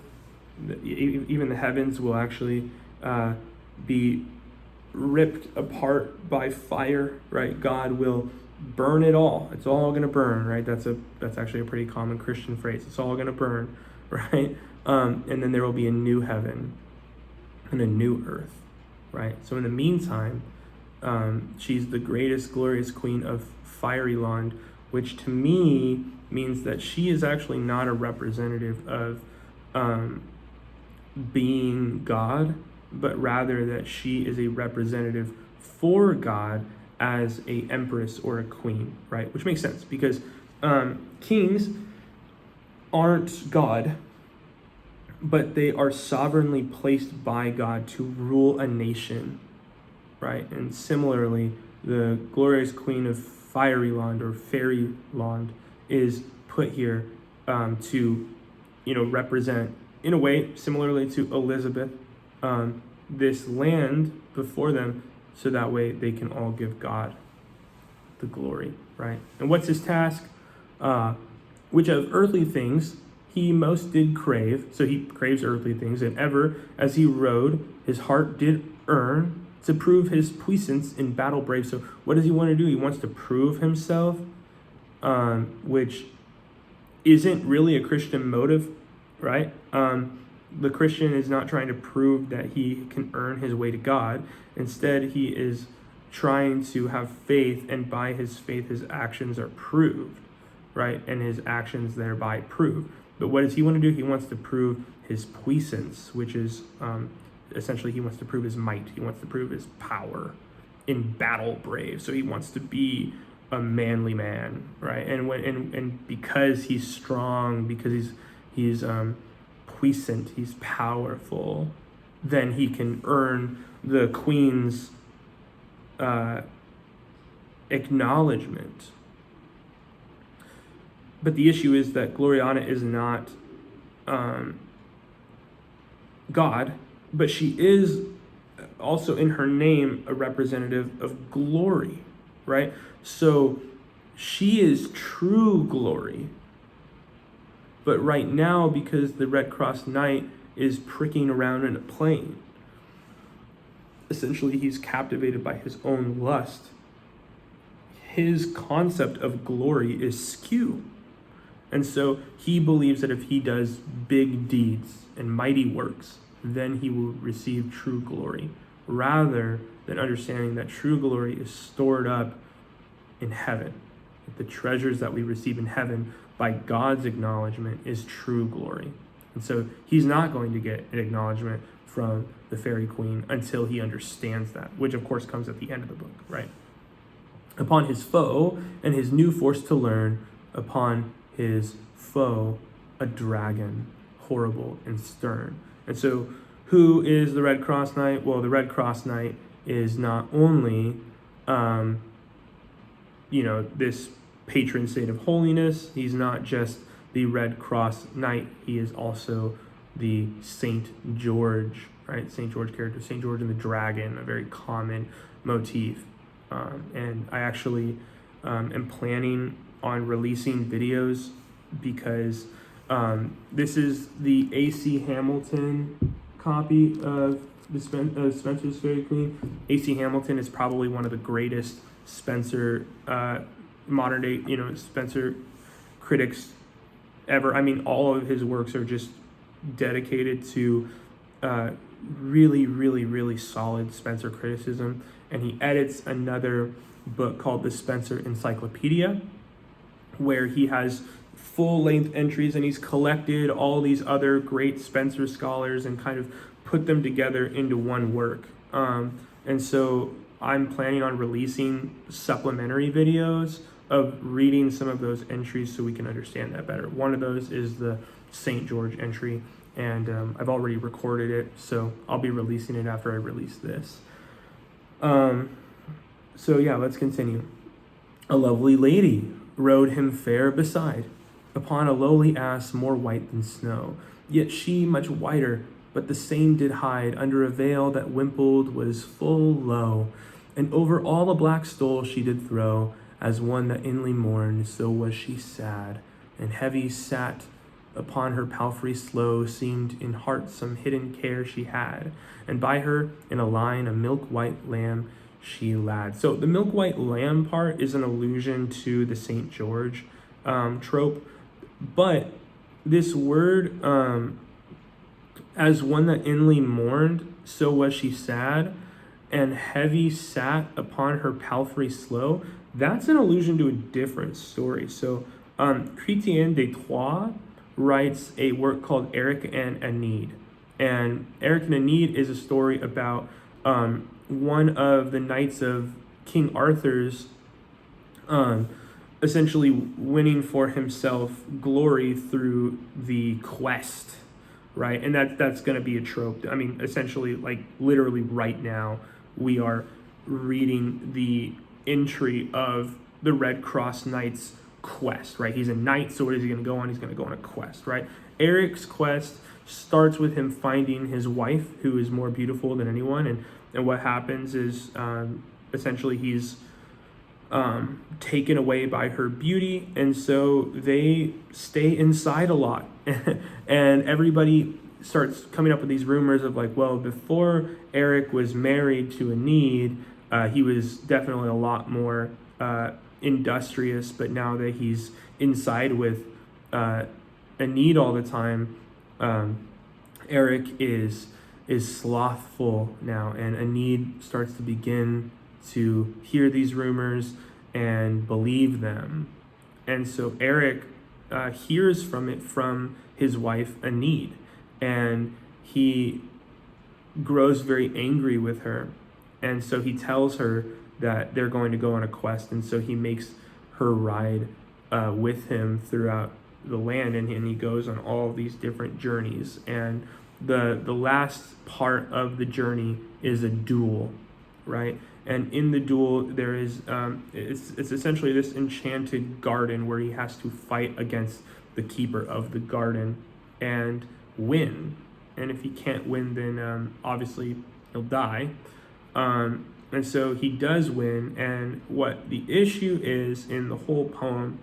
even the heavens, will actually be ripped apart by fire, right? God will burn it all. It's all going to burn, right? That's actually a pretty common Christian phrase. It's all going to burn, right? And then there will be a new heaven and a new earth, right? So in the meantime, she's the greatest, glorious queen of Faerie, which to me means that she is actually not a representative of being God, but rather that she is a representative for God as a empress or a queen, right? Which makes sense because kings aren't God, but they are sovereignly placed by God to rule a nation, right? And similarly, the glorious queen of Faerie or Faerie is put here to, represent, in a way, similarly to Elizabeth, this land before them, so that way they can all give God the glory, right? And what's his task? Which of earthly things he most did crave. So he craves earthly things, and ever as he rode, his heart did earn to prove his puissance in battle brave. So what does he want to do? He wants to prove himself, which isn't really a Christian motive, right? The Christian is not trying to prove that he can earn his way to God. Instead, he is trying to have faith, and by his faith, his actions are proved, right? And his actions thereby prove. But what does he want to do? He wants to prove his puissance, which is essentially he wants to prove his might. He wants to prove his power in battle brave. So he wants to be a manly man, right? And because he's strong, because he's puissant, he's powerful, then he can earn the queen's acknowledgement. But the issue is that Gloriana is not God, but she is also in her name a representative of glory, right? So she is true glory. But right now, because the Red Cross Knight is pricking around in a plane, essentially he's captivated by his own lust. His concept of glory is skew. And so he believes that if he does big deeds and mighty works, then he will receive true glory, rather than understanding that true glory is stored up in heaven. The treasures that we receive in heaven by God's acknowledgement is true glory. And so he's not going to get an acknowledgement from the Faerie Queen until he understands that, which of course comes at the end of the book, right? Upon his foe and his new force to learn, upon his foe, a dragon, horrible and stern. And so who is the Red Cross Knight? Well, the Red Cross Knight is not only, this patron saint of holiness. He's not just the Red Cross Knight. He is also the Saint George, right? Saint George character, Saint George and the dragon, a very common motif. And I actually am planning on releasing videos because this is the A.C. Hamilton copy of the Spenser's Faerie Queene. A.C. Hamilton is probably one of the greatest Spenser modern day, Spenser critics ever. I mean, all of his works are just dedicated to really, really, really solid Spenser criticism. And he edits another book called the Spenser Encyclopedia, where he has full-length entries, and he's collected all these other great Spenser scholars and kind of put them together into one work. And so I'm planning on releasing supplementary videos of reading some of those entries so we can understand that better. One of those is the St. George entry, and I've already recorded it, so I'll be releasing it after I release this. So yeah, let's continue. A lovely lady rode him fair beside, upon a lowly ass more white than snow, yet she much whiter, but the same did hide under a veil that wimpled was full low, and over all a black stole she did throw, as one that inly mourned, so was she sad, and heavy sat upon her palfrey slow, seemed in heart some hidden care she had, and by her in a line a milk-white lamb she lad. So the milk-white lamb part is an allusion to the St. George trope, but this word As one that inly mourned, so was she sad, and heavy sat upon her palfrey slow. That's an allusion to a different story. So, Chrétien de Troyes writes a work called Eric and Enid. And Eric and Enid is a story about one of the knights of King Arthur's essentially winning for himself glory through the quest, right? And that's going to be a trope. I mean, essentially, like literally right now, we are reading the entry of the Red Cross Knight's quest, right? He's a knight, so what is he going to go on? He's going to go on a quest, right? Eric's quest starts with him finding his wife, who is more beautiful than anyone, and what happens is essentially he's taken away by her beauty, and so they stay inside a lot. And everybody starts coming up with these rumors of like, well, before Eric was married to Enid, he was definitely a lot more industrious, but now that he's inside with Enid all the time, Eric is slothful now, and Enid starts to begin to hear these rumors and believe them. And so Eric hears from it from his wife Enid, and he grows very angry with her. And so he tells her that they're going to go on a quest, and so he makes her ride with him throughout the land, and he goes on all these different journeys. And the last part of the journey is a duel, right? And in the duel, there is it's essentially this enchanted garden where he has to fight against the keeper of the garden and win. And if he can't win, then obviously he'll die. And so he does win. And what the issue is in the whole poem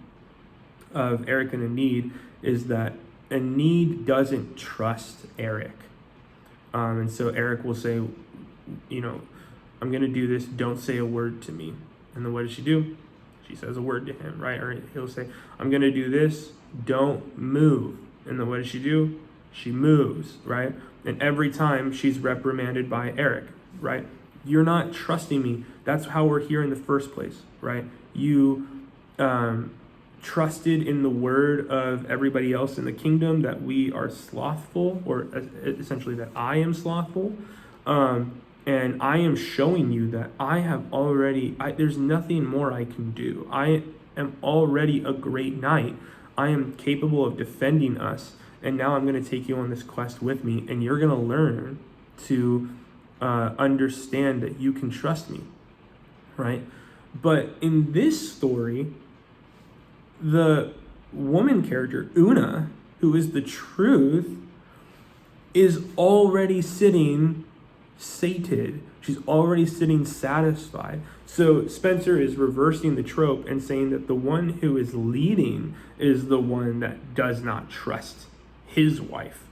of Eric and Enid is that Enid doesn't trust Eric. And so Eric will say, you know, I'm going to do this. Don't say a word to me. And then what does she do? She says a word to him, right? Or he'll say, I'm going to do this. Don't move. And then what does she do? She moves, right? And every time she's reprimanded by Eric, right? You're not trusting me. That's how we're here in the first place, right? You trusted in the word of everybody else in the kingdom that we are slothful, or essentially that I am slothful. And I am showing you that I have already, there's nothing more I can do. I am already a great knight. I am capable of defending us. And now I'm going to take you on this quest with me, and you're going to learn to understand that you can trust me, right? But in this story, the woman character, Una, who is the truth, is already sitting sated. She's already sitting satisfied. So Spencer is reversing the trope and saying that the one who is leading is the one that does not trust his wife,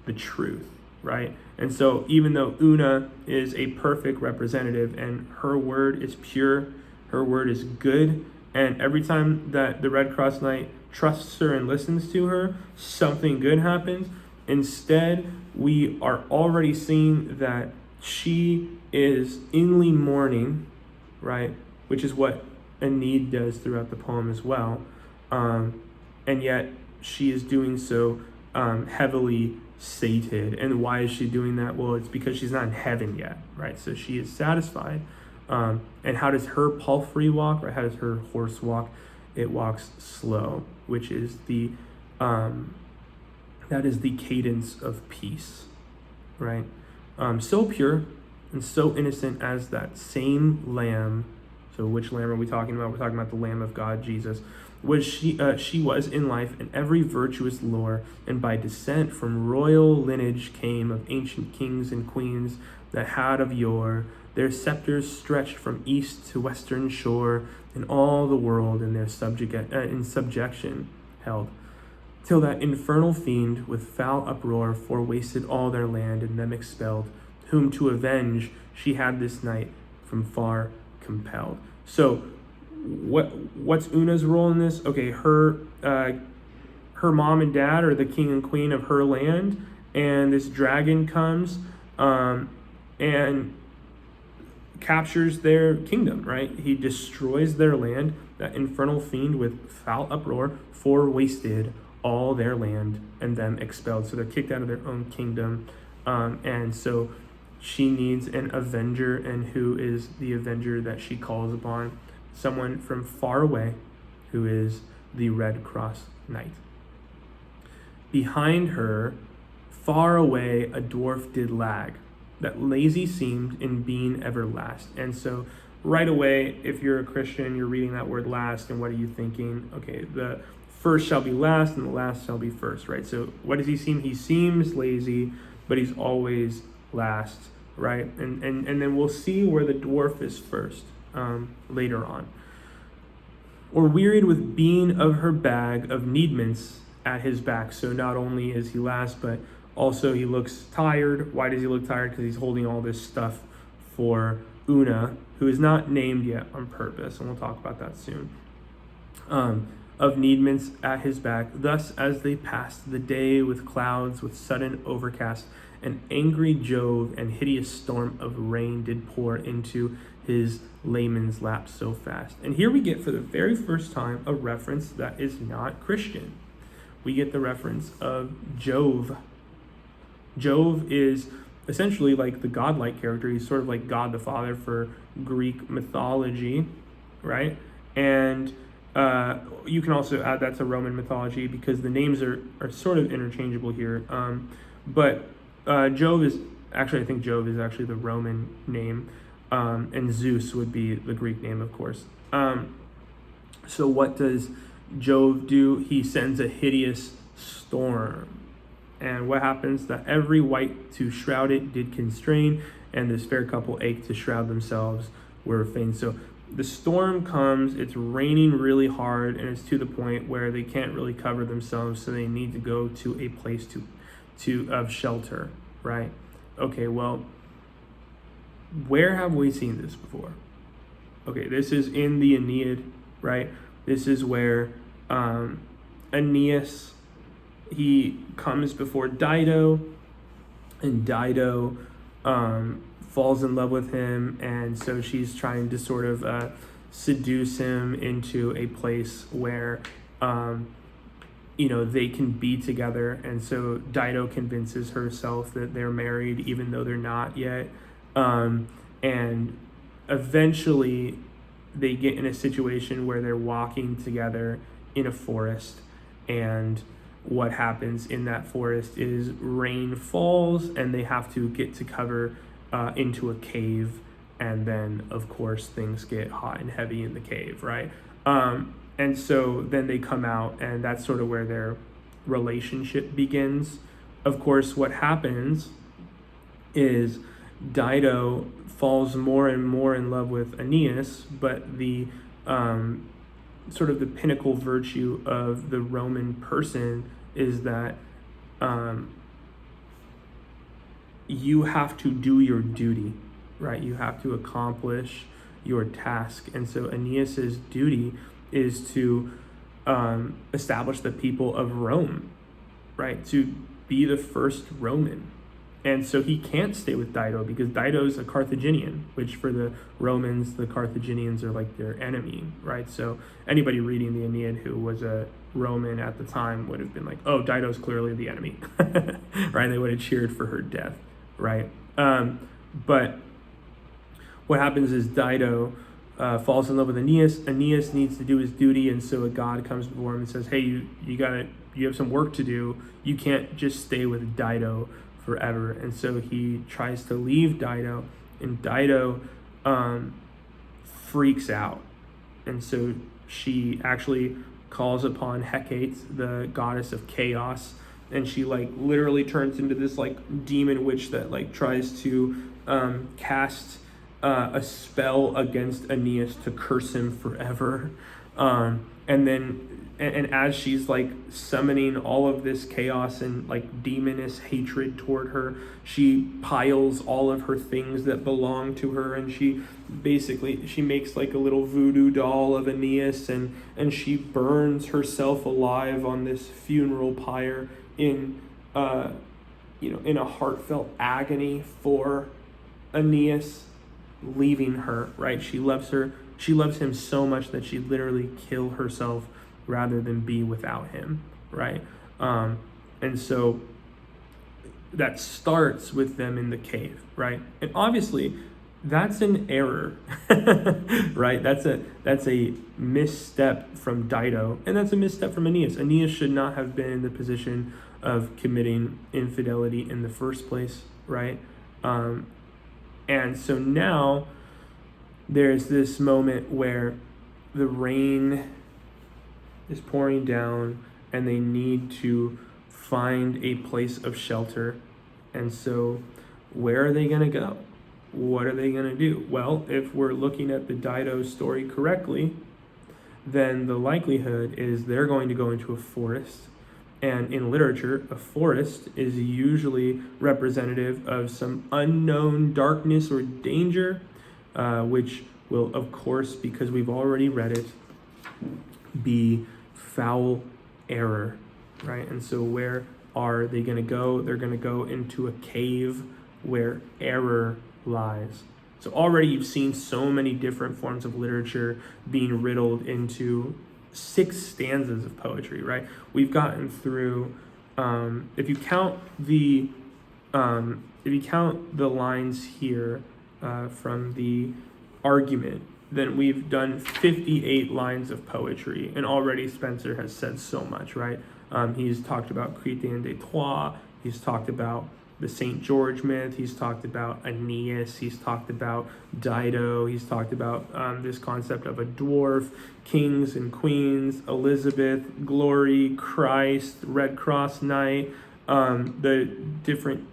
the truth, right? And so even though Una is a perfect representative and her word is pure, her word is good, and every time that the Red Cross Knight trusts her and listens to her, something good happens. Instead, we are already seeing that she is inly mourning, right? Which is what Enid does throughout the poem as well. And yet she is doing so heavily sated. And why is she doing that? Well, it's because she's not in heaven yet, right? So she is satisfied. And how does her palfrey walk, or how does her horse walk? It walks slow, which is that is the cadence of peace, right? So pure and so innocent as that same lamb. So which lamb are we talking about? We're talking about the Lamb of God, Jesus. She was in life in every virtuous lore, and by descent from royal lineage came of ancient kings and queens that had of yore their scepters stretched from east to western shore, and all the world in their in subjection held, till that infernal fiend with foul uproar forewasted all their land and them expelled, whom to avenge she had this night from far compelled. So what's Una's role in this? Okay, her mom and dad are the king and queen of her land, and this dragon comes and captures their kingdom, right? He destroys their land. That infernal fiend with foul uproar wasted all their land and them expelled. So they're kicked out of their own kingdom. And so she needs an avenger. And who is the avenger that she calls upon? Someone from far away, who is the Red Cross Knight. Behind her, far away, a dwarf did lag, that lazy seemed in being everlast. And so right away, if you're a Christian, you're reading that word last, and what are you thinking? Okay, the first shall be last, and the last shall be first, right? So what does he seem? He seems lazy, but he's always last, right? And then we'll see where the dwarf is first later on. Or wearied with being of her bag of needments at his back. So not only is he last, but also he looks tired. Why does he look tired? Because he's holding all this stuff for Una, who is not named yet on purpose, and we'll talk about that soon. Of needments at his back. Thus as they passed the day with clouds, with sudden overcast, an angry Jove and hideous storm of rain did pour into his layman's lap so fast. And here we get for the very first time a reference that is not Christian. We get the reference of Jove. Jove is essentially like the godlike character. He's sort of like God the Father for Greek mythology, right? And you can also add that to Roman mythology because the names are sort of interchangeable here. But Jove is actually, I think Jove is actually the Roman name, and Zeus would be the Greek name, of course. So what does Jove do? He sends a hideous storm. And what happens? That every wight to shroud it did constrain, and this fair couple ached to shroud themselves were fain. So the storm comes, it's raining really hard, and it's to the point where they can't really cover themselves, so they need to go to a place of shelter, right? Okay, well, where have we seen this before? Okay, this is in the Aeneid, right? This is where Aeneas, he comes before Dido, and Dido falls in love with him, and so she's trying to sort of seduce him into a place where they can be together. And so Dido convinces herself that they're married even though they're not yet, and eventually they get in a situation where they're walking together in a forest, and what happens in that forest is rain falls and they have to get to cover into a cave, and then of course things get hot and heavy in the cave, right? And so then they come out, and that's sort of where their relationship begins. Of course, what happens is Dido falls more and more in love with Aeneas, but the sort of the pinnacle virtue of the Roman person is that you have to do your duty, right? You have to accomplish your task. And so Aeneas's duty is to establish the people of Rome, right? To be the first Roman. And so he can't stay with Dido because Dido's a Carthaginian, which for the Romans, the Carthaginians are like their enemy, right? So anybody reading the Aeneid who was a Roman at the time would have been like, oh, Dido's clearly the enemy, right? They would have cheered for her death, right? But what happens is Dido falls in love with Aeneas. Aeneas needs to do his duty, and so a god comes before him and says, hey, you have some work to do. You can't just stay with Dido forever. And so he tries to leave Dido, and Dido freaks out. And so she actually calls upon Hecate, the goddess of chaos, and she like literally turns into this like demon witch that like tries to cast a spell against Aeneas to curse him forever. And as she's like summoning all of this chaos and like demoness hatred toward her, she piles all of her things that belong to her, and she makes like a little voodoo doll of Aeneas, and she burns herself alive on this funeral pyre in in a heartfelt agony for Aeneas leaving her, right? She loves him so much that she literally kill herself rather than be without him, right? And so that starts with them in the cave, right? And obviously that's an error, right? That's a misstep from Dido, and that's a misstep from Aeneas. Aeneas should not have been in the position of committing infidelity in the first place, right? And so now there's this moment where the rain is pouring down and they need to find a place of shelter. And so where are they going to go? What are they going to do? Well, if we're looking at the Dido story correctly, then the likelihood is they're going to go into a forest. And in literature, a forest is usually representative of some unknown darkness or danger, which will, of course, because we've already read it, be foul error, right? And so where are they going to go? They're going to go into a cave where error lies. So already you've seen so many different forms of literature being riddled into 6 stanzas of poetry, right? We've gotten through, if you count the lines here from the argument, then we've done 58 lines of poetry, and already Spenser has said so much, right? He's talked about Chrétien de Troyes, he's talked about the St. George myth, he's talked about Aeneas, he's talked about Dido, he's talked about this concept of a dwarf, kings and queens, Elizabeth, glory, Christ, Red Cross Knight, the different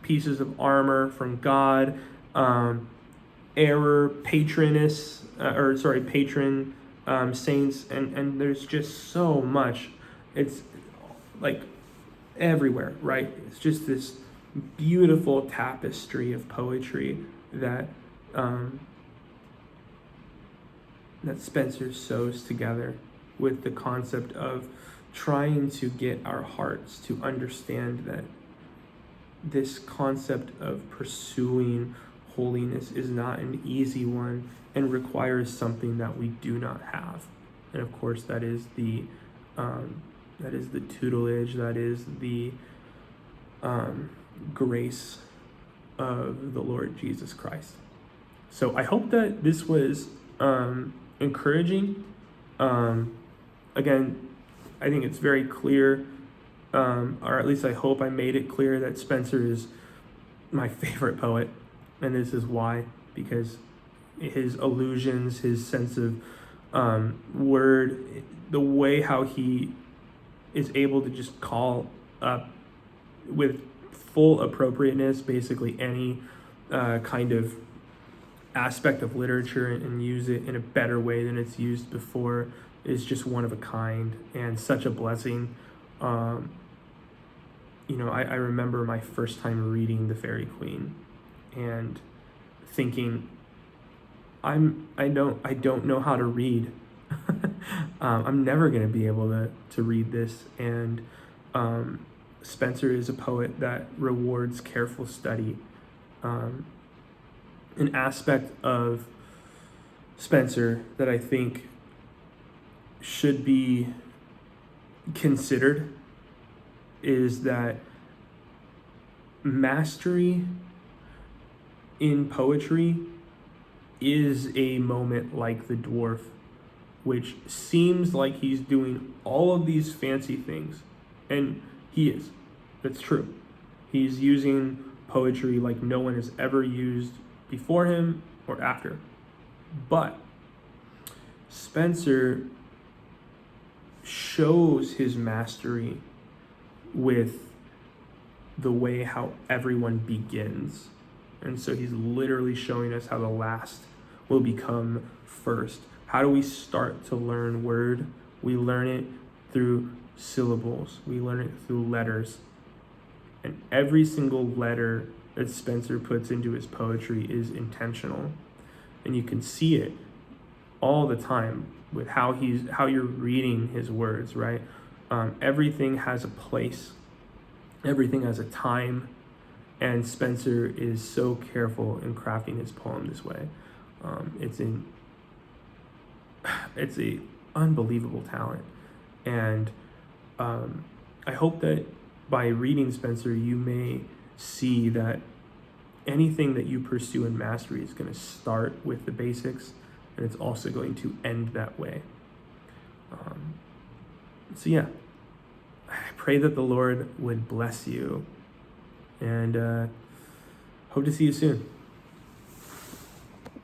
pieces of armor from God, error, patron saints, and there's just so much. It's like everywhere, right? It's just this beautiful tapestry of poetry that Spenser sews together with the concept of trying to get our hearts to understand that this concept of pursuing holiness is not an easy one and requires something that we do not have. And of course, that is the tutelage, that is the grace of the Lord Jesus Christ. So I hope that this was encouraging. Again, I think it's very clear, or at least I hope I made it clear, that Spenser is my favorite poet. And this is why, because his allusions, his sense of word, the way how he is able to just call up with full appropriateness basically any kind of aspect of literature and use it in a better way than it's used before is just one of a kind and such a blessing. I remember my first time reading the Faerie Queene and thinking, I don't know how to read. I'm never going to be able to read this. And Spenser is a poet that rewards careful study. An aspect of Spenser that I think should be considered is that mastery in poetry is a moment like the dwarf, which seems like he's doing all of these fancy things, and he is. That's true. He's using poetry like no one has ever used before him or after. But Spenser shows his mastery with the way how everyone begins. And so he's literally showing us how the last will become first. How do we start to learn word? We learn it through syllables. We learn it through letters. And every single letter that Spenser puts into his poetry is intentional. And you can see it all the time with how you're reading his words, right? Everything has a place. Everything has a time, and Spenser is so careful in crafting his poem this way. It's a unbelievable talent, and I hope that by reading Spenser, you may see that anything that you pursue in mastery is going to start with the basics, and it's also going to end that way. So yeah, I pray that the Lord would bless you, and hope to see you soon.